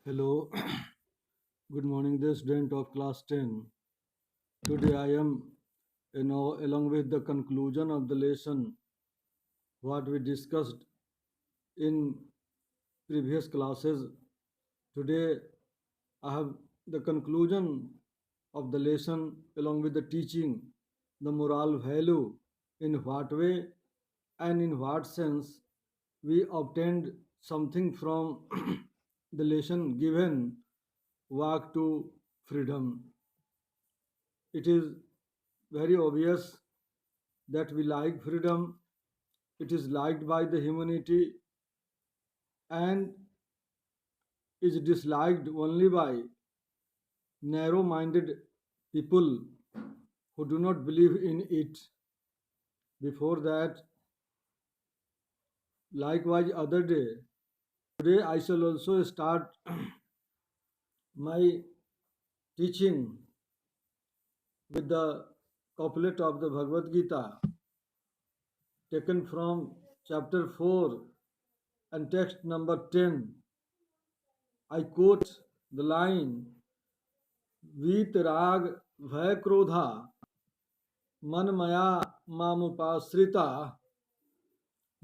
Hello, good morning, dear student of class 10. Today I am, along with the conclusion of the lesson, what we discussed in previous classes. Today I have the conclusion of the lesson along with the teaching, the moral value, in what way and in what sense we obtained something from the lesson given, walk to freedom. It is very obvious that we like freedom, it is liked by the humanity and is disliked only by narrow minded people who do not believe in it. Before that, likewise, other day, today I shall also start my teaching with the couplet of the Bhagavad Gita taken from chapter 4 and text number 10. I quote the line वीत राग भय क्रोधा मन मया मामुपाश्रिता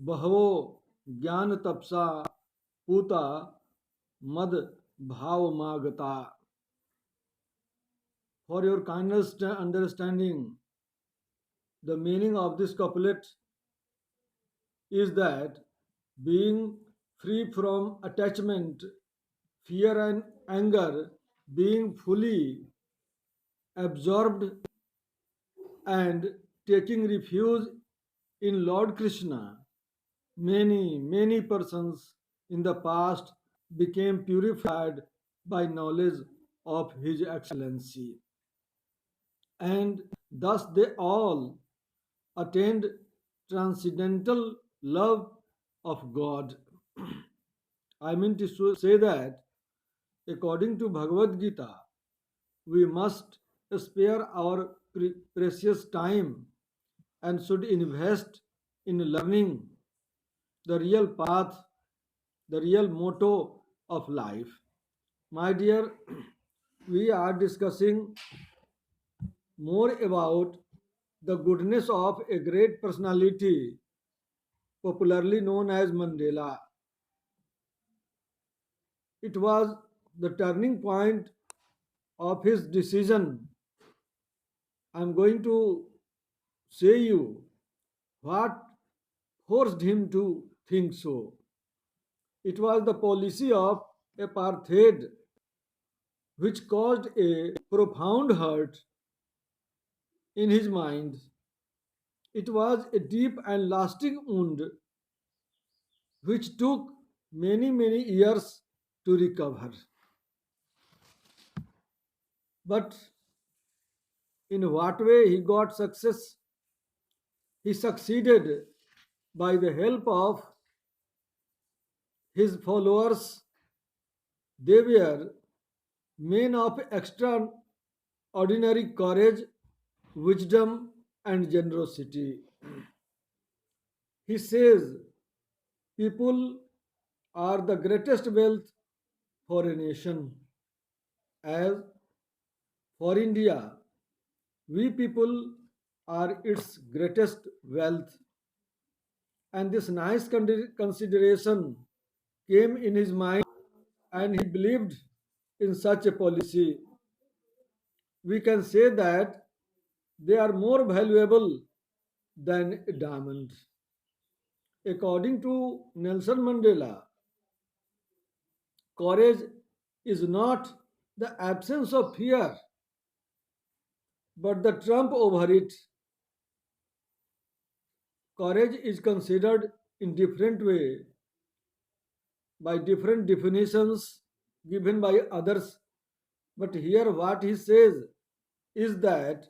बहवो ज्ञान तपसा पूता मद भाव मागता. For your kindness understanding, the meaning of this couplet is that being free from attachment, fear, and anger, being fully absorbed and taking refuge in Lord Krishna, many persons in the past became purified by knowledge of His Excellency, and thus they all attained transcendental love of God. I mean to say that according to Bhagavad Gita, we must spare our precious time and should invest in learning the real path, the real motto of life. My dear, we are discussing more about the goodness of a great personality, popularly known as Mandela. It was the turning point of his decision. I'm going to say you what forced him to think so. It was the policy of apartheid which caused a profound hurt in his mind. It was a deep and lasting wound which took many years to recover. But in what way he got success? He succeeded by the help of his followers. They were men of extraordinary courage, wisdom, and generosity. He says people are the greatest wealth for a nation. As for India, we people are its greatest wealth. And this nice consideration came in his mind, and he believed in such a policy. We can say that they are more valuable than a diamond. According to Nelson Mandela, courage is not the absence of fear, but the trump over it. Courage is considered in different way by different definitions given by others. But here what he says is that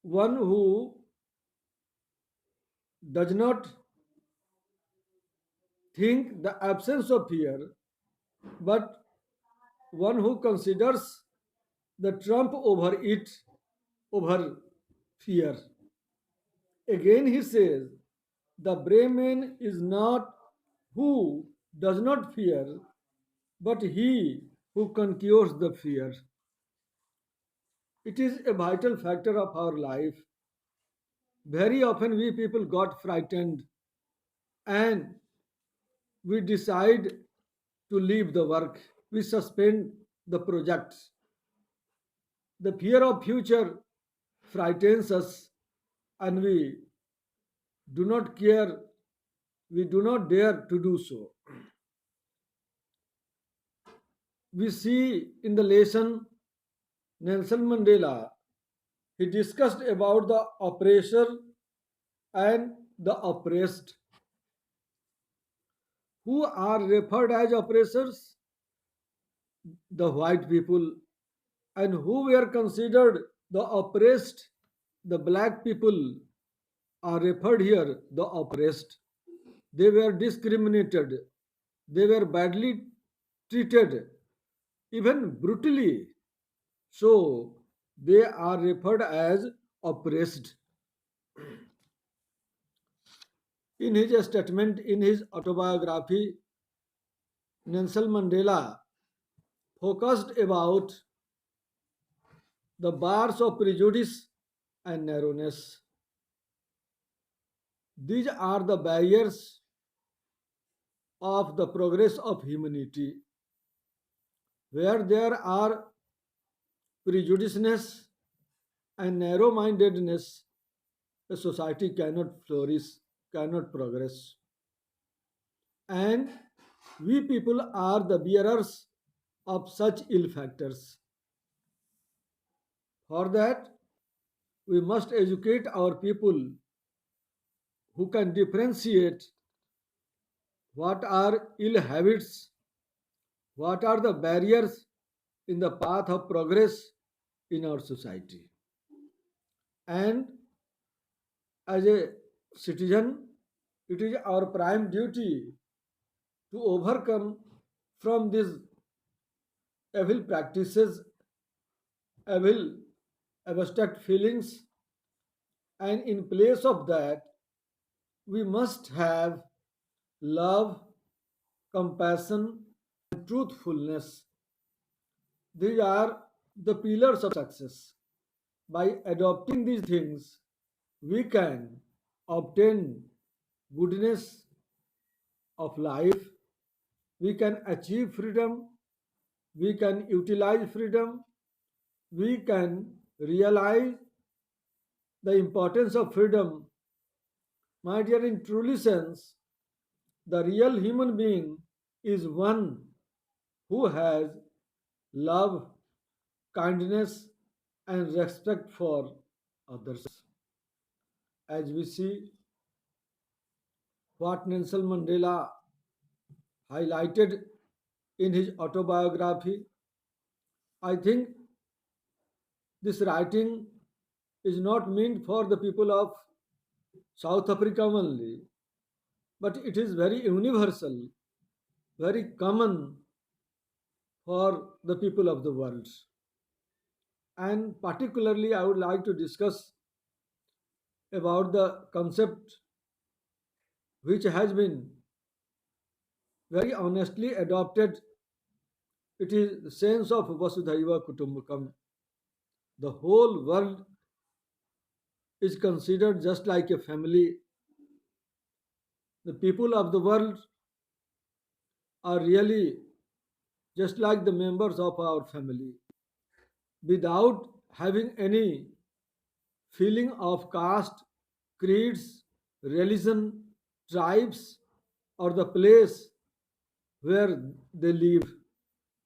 one who does not think the absence of fear, but one who considers the trump over it, over fear. Again, he says, the brave man is not who does not fear, but he who conquers the fear. It is a vital factor of our life. Very often we people got frightened and we decide to leave the work. We suspend the projects. The fear of future frightens us and we do not care, we do not dare to do so. We see in the lesson Nelson Mandela, he discussed about the oppressor and the oppressed. Who are referred as oppressors? The white people. And who were considered the oppressed? The black people are referred here, the oppressed. They were discriminated, they were badly treated, even brutally. So they are referred as oppressed. In his statement, in his autobiography, Nelson Mandela focused about the bars of prejudice and narrowness. These are the barriers of the progress of humanity. Where there are prejudiceness and narrow mindedness, a society cannot flourish, cannot progress. And we people are the bearers of such ill factors. For that, we must educate our people who can differentiate what are ill habits, what are the barriers in the path of progress in our society. And as a citizen, it is our prime duty to overcome from these evil practices, evil abstract feelings, and in place of that, we must have love, compassion, and truthfulness. These are the pillars of success. By adopting these things, we can obtain goodness of life, we can achieve freedom, we can utilize freedom, we can realize the importance of freedom. My dear, in truly sense, the real human being is one who has love, kindness, and respect for others. As we see what Nelson Mandela highlighted in his autobiography, I think this writing is not meant for the people of South Africa only, but it is very universal, very common for the people of the world. And particularly, I would like to discuss about the concept which has been very honestly adopted. It is the sense of Vasudhaiva Kutumbakam. The whole world is considered just like a family. The people of the world are really just like the members of our family. Without having any feeling of caste, creeds, religion, tribes, or the place where they live.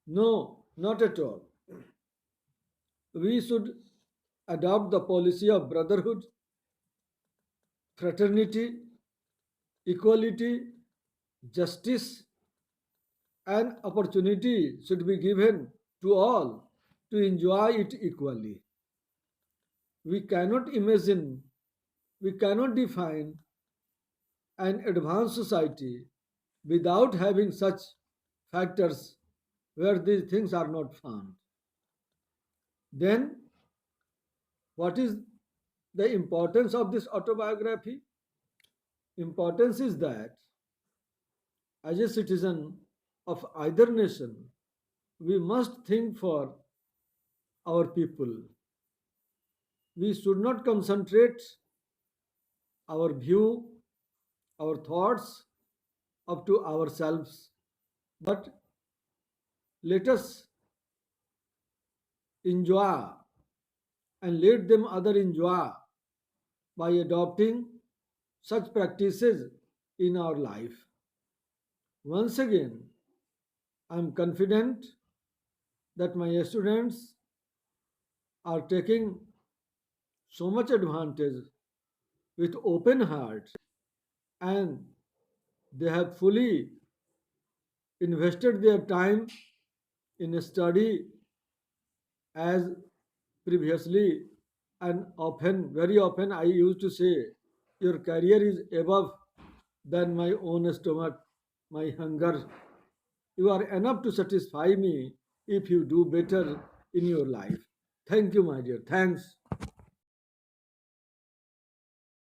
No, not at all. We should adopt the policy of brotherhood, fraternity, equality, justice, and opportunity should be given to all to enjoy it equally. We cannot imagine, we cannot define an advanced society without having such factors where these things are not found. Then, what is the importance of this autobiography? Importance is that as a citizen, of either nation, we must think for our people. We should not concentrate our view, our thoughts up to ourselves, but let us enjoy and let them other enjoy by adopting such practices in our life. Once again, I am confident that my students are taking so much advantage with open heart, and they have fully invested their time in study as previously, and often, very often, I used to say, your career is above than my own stomach, my hunger. You are enough to satisfy me if you do better in your life. Thank you, my dear. Thanks.